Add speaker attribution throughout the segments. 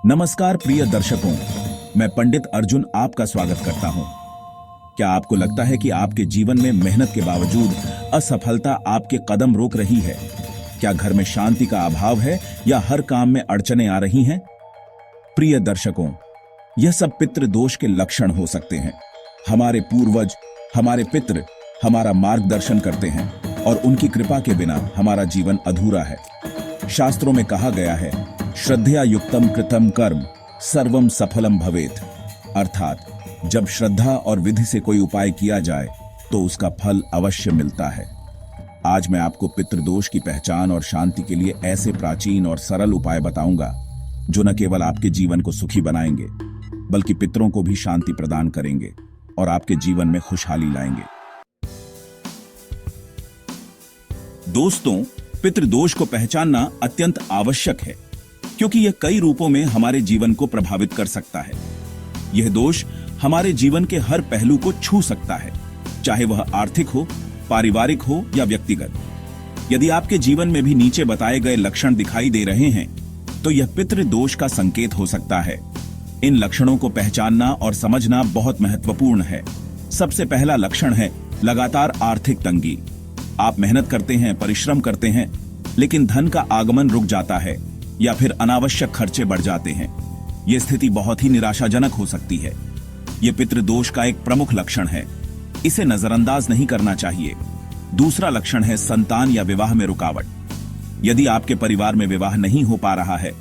Speaker 1: नमस्कार प्रिय दर्शकों, मैं पंडित अर्जुन आपका स्वागत करता हूं। क्या आपको लगता है कि आपके जीवन में मेहनत के बावजूद असफलता आपके कदम रोक रही है? क्या घर में शांति का अभाव है या हर काम में अड़चनें आ रही हैं? प्रिय दर्शकों, यह सब पितृ दोष के लक्षण हो सकते हैं। हमारे पूर्वज, हमारे पितृ हमारा मार्गदर्शन करते हैं और उनकी कृपा के बिना हमारा जीवन अधूरा है। शास्त्रों में कहा गया है, श्रद्धया युक्तम कृतम कर्म सर्वम सफलम भवेत, अर्थात जब श्रद्धा और विधि से कोई उपाय किया जाए तो उसका फल अवश्य मिलता है। आज मैं आपको पितृदोष की पहचान और शांति के लिए ऐसे प्राचीन और सरल उपाय बताऊंगा जो न केवल आपके जीवन को सुखी बनाएंगे बल्कि पितरों को भी शांति प्रदान करेंगे और आपके जीवन में खुशहाली लाएंगे। दोस्तों, पितृदोष को पहचानना अत्यंत आवश्यक है क्योंकि यह कई रूपों में हमारे जीवन को प्रभावित कर सकता है। यह दोष हमारे जीवन के हर पहलू को छू सकता है, चाहे वह आर्थिक हो, पारिवारिक हो या व्यक्तिगत। यदि आपके जीवन में भी नीचे बताए गए लक्षण दिखाई दे रहे हैं तो यह पितृदोष का संकेत हो सकता है। इन लक्षणों को पहचानना और समझना बहुत महत्वपूर्ण है। सबसे पहला लक्षण है लगातार आर्थिक तंगी। आप मेहनत करते हैं, परिश्रम करते हैं, लेकिन धन का आगमन रुक जाता है या फिर अनावश्यक खर्चे बढ़ जाते हैं। यह स्थिति बहुत ही निराशाजनक हो सकती है। यह पितृदोष का एक प्रमुख लक्षण है, इसे नजरअंदाज नहीं करना चाहिए। दूसरा लक्षण है संतान या विवाह में रुकावट। यदि आपके परिवार में विवाह नहीं हो पा रहा है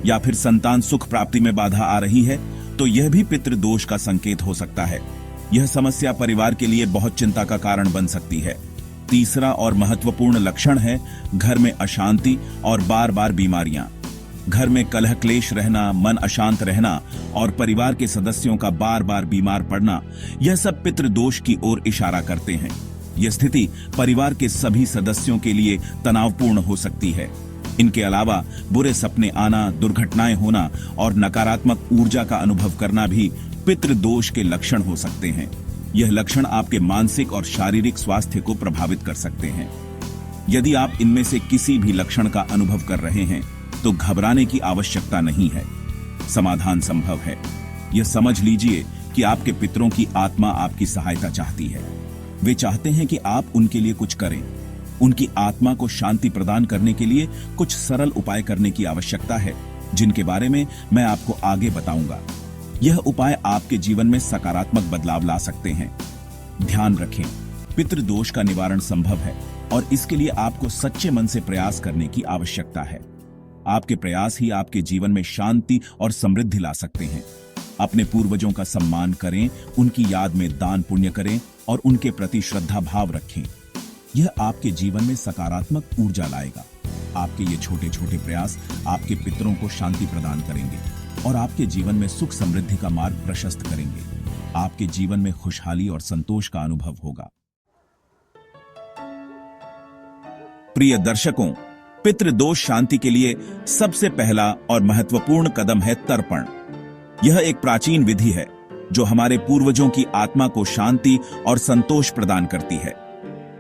Speaker 1: या फिर संतान सुख प्राप्ति में बाधा आ रही है तो यह भी पितृदोष का संकेत हो सकता है। यह समस्या परिवार के लिए बहुत चिंता का कारण बन सकती है। तीसरा और महत्वपूर्ण लक्षण है घर में अशांति और बार बार बीमारियां। घर में कलह क्लेश रहना, मन अशांत रहना और परिवार के सदस्यों का बार बार बीमार पड़ना, यह सब पितृदोष की ओर इशारा करते हैं। यह स्थिति परिवार के सभी सदस्यों के लिए तनावपूर्ण हो सकती है। इनके अलावा बुरे सपने आना, दुर्घटनाएं होना और नकारात्मक ऊर्जा का अनुभव करना भी पितृदोष के लक्षण हो सकते हैं। यह लक्षण आपके मानसिक और शारीरिक स्वास्थ्य को प्रभावित कर सकते हैं। यदि आप इनमें से किसी भी लक्षण का अनुभव कर रहे हैं तो घबराने की आवश्यकता नहीं है। समाधान संभव है। यह समझ लीजिए कि आपके पितरों की आत्मा आपकी सहायता चाहती है। वे चाहते हैं कि आप उनके लिए कुछ करें। उनकी आत्मा को शांति प्रदान करने के लिए कुछ सरल उपाय करने की आवश्यकता है, जिनके बारे में मैं आपको आगे बताऊंगा। यह उपाय आपके जीवन में सकारात्मक बदलाव ला सकते हैं। ध्यान रखें, पितृदोष का निवारण संभव है और इसके लिए आपको सच्चे मन से प्रयास करने की आवश्यकता है। आपके प्रयास ही आपके जीवन में शांति और समृद्धि ला सकते हैं। अपने पूर्वजों का सम्मान करें, उनकी याद में दान पुण्य करें और उनके प्रति श्रद्धा भाव रखें। यह आपके जीवन में सकारात्मक ऊर्जा लाएगा। आपके ये छोटे छोटे प्रयास आपके पितरों को शांति प्रदान करेंगे और आपके जीवन में सुख समृद्धि का मार्ग प्रशस्त करेंगे। आपके जीवन में खुशहाली और संतोष का अनुभव होगा। प्रिय दर्शकों, पितृदोष शांति के लिए सबसे पहला और महत्वपूर्ण कदम है तर्पण। यह एक प्राचीन विधि है जो हमारे पूर्वजों की आत्मा को शांति और संतोष प्रदान करती है।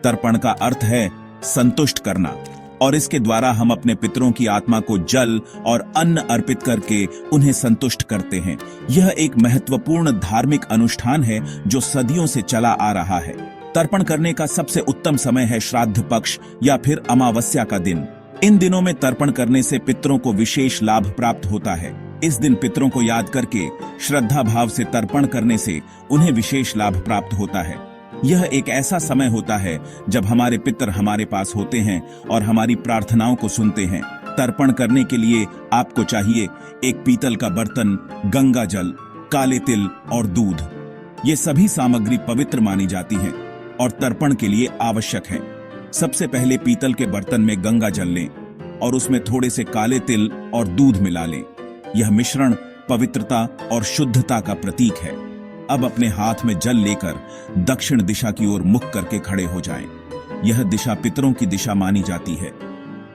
Speaker 1: तर्पण का अर्थ है संतुष्ट करना और इसके द्वारा हम अपने पितरों की आत्मा को जल और अन्न अर्पित करके उन्हें संतुष्ट करते हैं। यह एक महत्वपूर्ण धार्मिक अनुष्ठान है जो सदियों से चला आ रहा है। तर्पण करने का सबसे उत्तम समय है श्राद्ध पक्ष या फिर अमावस्या का दिन। इन दिनों में तर्पण करने से पितरों को विशेष लाभ प्राप्त होता है। इस दिन पितरों को याद करके श्रद्धा भाव से तर्पण करने से उन्हें विशेष लाभ प्राप्त होता है। यह एक ऐसा समय होता है जब हमारे पितर हमारे पास होते हैं और हमारी प्रार्थनाओं को सुनते हैं। तर्पण करने के लिए आपको चाहिए एक पीतल का बर्तन, गंगा जल, काले तिल और दूध। ये सभी सामग्री पवित्र मानी जाती हैं और तर्पण के लिए आवश्यक है। सबसे पहले पीतल के बर्तन में गंगा जल लें और उसमें थोड़े से काले तिल और दूध मिला लें। यह मिश्रण पवित्रता और शुद्धता का प्रतीक है। अब अपने हाथ में जल लेकर दक्षिण दिशा की ओर मुख करके खड़े हो जाएं। यह दिशा पितरों की दिशा मानी जाती है।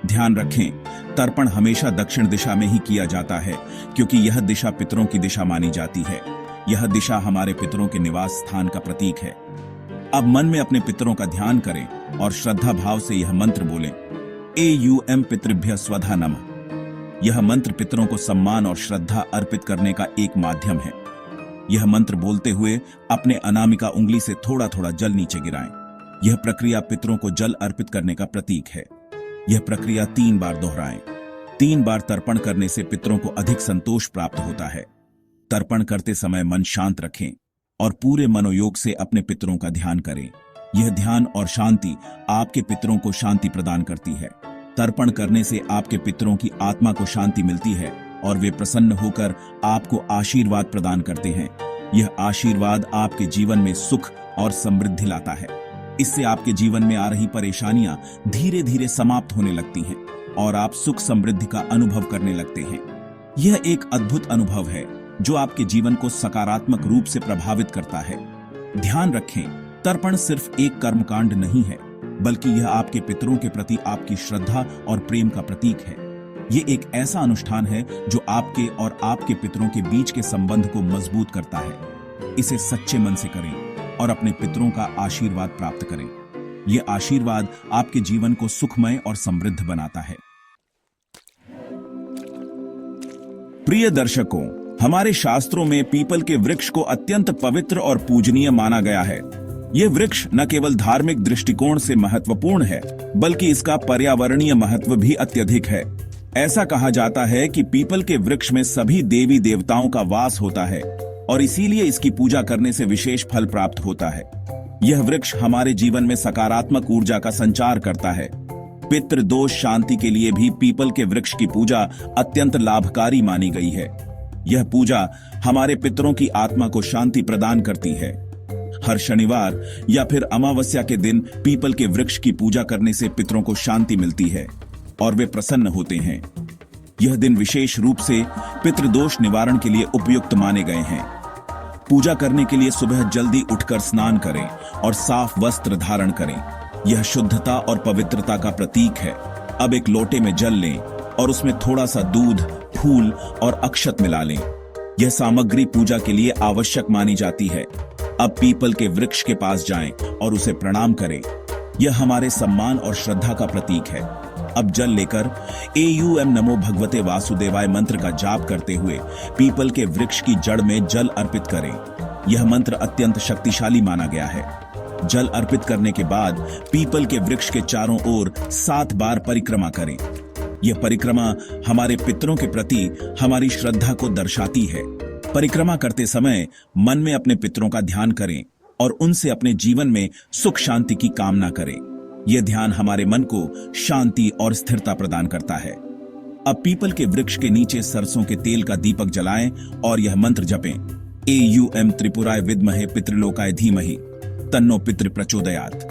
Speaker 1: ध्यान रखें, तर्पण हमेशा दक्षिण दिशा में ही किया जाता है क्योंकि यह दिशा पितरों की दिशा मानी जाती है। यह दिशा हमारे पितरों के निवास स्थान का प्रतीक है। अब मन में अपने पितरों का ध्यान करें और श्रद्धा भाव से यह मंत्र बोलें, एयूएम पितृभ्य स्वधा नमः। यह मंत्र पितरों को सम्मान और श्रद्धा अर्पित करने का एक माध्यम है। यह मंत्र बोलते हुए अपने अनामिका उंगली से थोड़ा थोड़ा जल नीचे गिराएं। यह प्रक्रिया पितरों को जल अर्पित करने का प्रतीक है। यह प्रक्रिया 3 बार दोहराएं। 3 बार तर्पण करने से पितरों को अधिक संतोष प्राप्त होता है। तर्पण करते समय मन शांत रखें और पूरे मनोयोग से अपने पितरों का ध्यान करें। यह ध्यान और शांति आपके पितरों को शांति प्रदान करती है। तर्पण करने से आपके पितरों की आत्मा को शांति मिलती है और वे प्रसन्न होकर आपको आशीर्वाद प्रदान करते हैं। यह आशीर्वाद आपके जीवन में सुख और समृद्धि लाता है। इससे आपके जीवन में आ रही परेशानियां धीरे धीरे समाप्त होने लगती हैं और आप सुख समृद्धि का अनुभव करने लगते हैं। यह एक अद्भुत अनुभव है जो आपके जीवन को सकारात्मक रूप से प्रभावित करता है। ध्यान रखें, तर्पण सिर्फ एक कर्मकांड नहीं है, बल्कि यह आपके पितरों के प्रति आपकी श्रद्धा और प्रेम का प्रतीक है। यह एक ऐसा अनुष्ठान है जो आपके और आपके पितरों के बीच के संबंध को मजबूत करता है। इसे सच्चे मन से करें और अपने पितरों का आशीर्वाद प्राप्त करें। यह आशीर्वाद आपके जीवन को सुखमय और समृद्ध बनाता है। प्रिय दर्शकों, हमारे शास्त्रों में पीपल के वृक्ष को अत्यंत पवित्र और पूजनीय माना गया है। यह वृक्ष न केवल धार्मिक दृष्टिकोण से महत्वपूर्ण है, बल्कि इसका पर्यावरणीय महत्व भी अत्यधिक है। ऐसा कहा जाता है कि पीपल के वृक्ष में सभी देवी देवताओं का वास होता है और इसीलिए इसकी पूजा करने से विशेष फल प्राप्त होता है। यह वृक्ष हमारे जीवन में सकारात्मक ऊर्जा का संचार करता है। पितृ दोष शांति के लिए भी पीपल के वृक्ष की पूजा अत्यंत लाभकारी मानी गई है। यह पूजा हमारे पितरों की आत्मा को शांति प्रदान करती है। हर शनिवार या फिर अमावस्या के दिन पीपल के वृक्ष की पूजा करने से पितरों को शांति मिलती है और वे प्रसन्न होते हैं। यह दिन विशेष रूप से पितृदोष निवारण के लिए उपयुक्त माने गए हैं। पूजा करने के लिए सुबह जल्दी उठकर स्नान करें और साफ वस्त्र धारण करें। यह शुद्धता और पवित्रता का प्रतीक है। अब एक लोटे में जल लें और उसमें थोड़ा सा दूध, फूल और अक्षत मिला लें। यह सामग्री पूजा के लिए आवश्यक मानी जाती है। अब पीपल के वृक्ष के पास जाएं और उसे प्रणाम करें। यह हमारे सम्मान और श्रद्धा का प्रतीक है। अब जल लेकर एयूएम नमो भगवते वासुदेवाय मंत्र का जाप करते हुए पीपल के वृक्ष की जड़ में जल अर्पित करें। यह मंत्र अत्यंत शक्तिशाली माना गया है। जल अर्पित करने के बाद पीपल के वृक्ष के चारों ओर 7 बार परिक्रमा करें। यह परिक्रमा हमारे पितरों के प्रति हमारी श्रद्धा को दर्शाती है। परिक्रमा करते समय मन में अपने पितरों का ध्यान करें और उनसे अपने जीवन में सुख शांति की कामना करें। यह ध्यान हमारे मन को शांति और स्थिरता प्रदान करता है। अब पीपल के वृक्ष के नीचे सरसों के तेल का दीपक जलाएं और यह मंत्र जपें, एयूएम त्रिपुराय विद्महे पितृलोकाय धीमहि तन्नो पितृ प्रचोदयात्।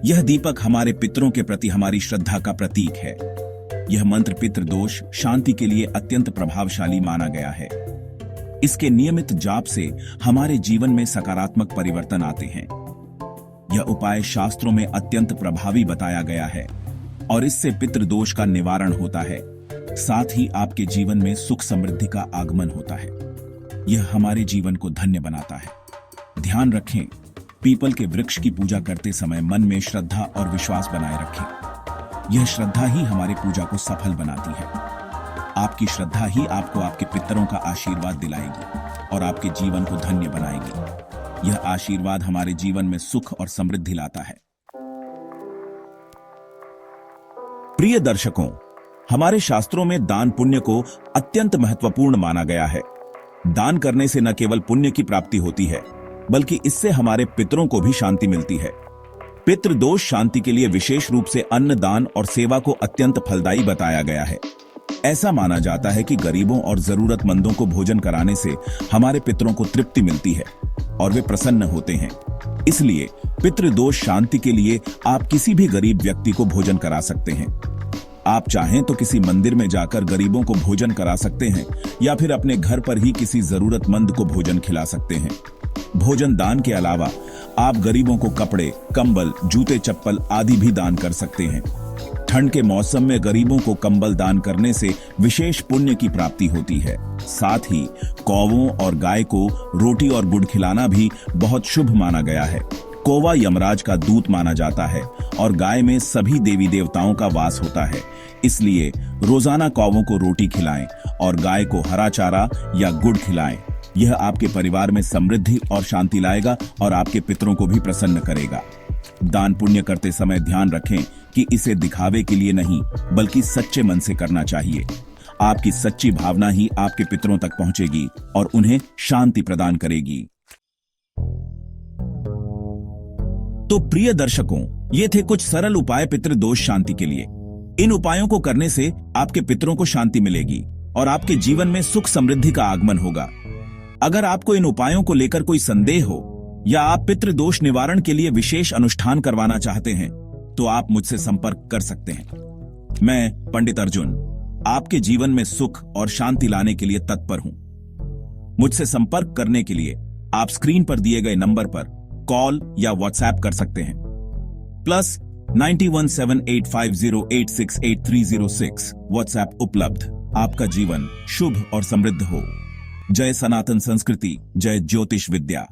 Speaker 1: यह दीपक हमारे पितरों के प्रति हमारी श्रद्धा का प्रतीक है। यह मंत्र पितृदोष शांति के लिए अत्यंत प्रभावशाली माना गया है। इसके नियमित जाप से हमारे जीवन में सकारात्मक परिवर्तन आते हैं। यह उपाय शास्त्रों में अत्यंत प्रभावी बताया गया है और इससे पितृदोष का निवारण होता है। साथ ही आपके जीवन में सुख समृद्धि का आगमन होता है। यह हमारे जीवन को धन्य बनाता है। ध्यान रखें, पीपल के वृक्ष की पूजा करते समय मन में श्रद्धा और विश्वास बनाए रखें। यह श्रद्धा ही हमारी पूजा को सफल बनाती है। आपकी श्रद्धा ही आपको आपके पितरों का आशीर्वाद दिलाएगी और आपके जीवन को धन्य बनाएगी। यह आशीर्वाद हमारे जीवन में सुख और समृद्धि लाता है। प्रिय दर्शकों, हमारे शास्त्रों में दान पुण्य को अत्यंत महत्वपूर्ण माना गया है। दान करने से न केवल पुण्य की प्राप्ति होती है, बल्कि इससे हमारे पितरों को भी शांति मिलती है। पितृदोष शांति के लिए विशेष रूप से अन्न दान और सेवा को अत्यंत फलदायी बताया गया है। ऐसा माना जाता है कि गरीबों और जरूरतमंदों को भोजन कराने से हमारे पितरों को तृप्ति मिलती है और वे प्रसन्न होते हैं। इसलिए पितृदोष शांति के लिए आप किसी भी गरीब व्यक्ति को भोजन करा सकते हैं। आप चाहें तो किसी मंदिर में जाकर गरीबों को भोजन करा सकते हैं या फिर अपने घर पर ही किसी जरूरतमंद को भोजन खिला सकते हैं। भोजन दान के अलावा आप गरीबों को कपड़े, कंबल, जूते, चप्पल आदि भी दान कर सकते हैं। ठंड के मौसम में गरीबों को कंबल दान करने से विशेष पुण्य की प्राप्ति होती है। साथ ही कौवों और गाय को रोटी और गुड़ खिलाना भी बहुत शुभ माना गया है। कौवा यमराज का दूत माना जाता है और गाय में सभी देवी देवताओं का वास होता है। इसलिए रोजाना कौवों को रोटी खिलाएं और गाय को हरा चारा या गुड़ खिलाएं। यह आपके परिवार में समृद्धि और शांति लाएगा और आपके पितरों को भी प्रसन्न करेगा। दान पुण्य करते समय ध्यान रखें कि इसे दिखावे के लिए नहीं बल्कि सच्चे मन से करना चाहिए। आपकी सच्ची भावना ही आपके पितरों तक पहुंचेगी और उन्हें शांति प्रदान करेगी। तो प्रिय दर्शकों, ये थे कुछ सरल उपाय पितृदोष शांति के लिए। इन उपायों को करने से आपके पितरों को शांति मिलेगी और आपके जीवन में सुख समृद्धि का आगमन होगा। अगर आपको इन उपायों को लेकर कोई संदेह हो या आप पितृदोष निवारण के लिए विशेष अनुष्ठान करवाना चाहते हैं तो आप मुझसे संपर्क कर सकते हैं। मैं पंडित अर्जुन आपके जीवन में सुख और शांति लाने के लिए तत्पर हूं। मुझसे संपर्क करने के लिए आप स्क्रीन पर दिए गए नंबर पर कॉल या व्हाट्सएप कर सकते हैं। +917850868306 व्हाट्सएप उपलब्ध। आपका जीवन शुभ और समृद्ध हो। जय सनातन संस्कृति, जय ज्योतिष विद्या।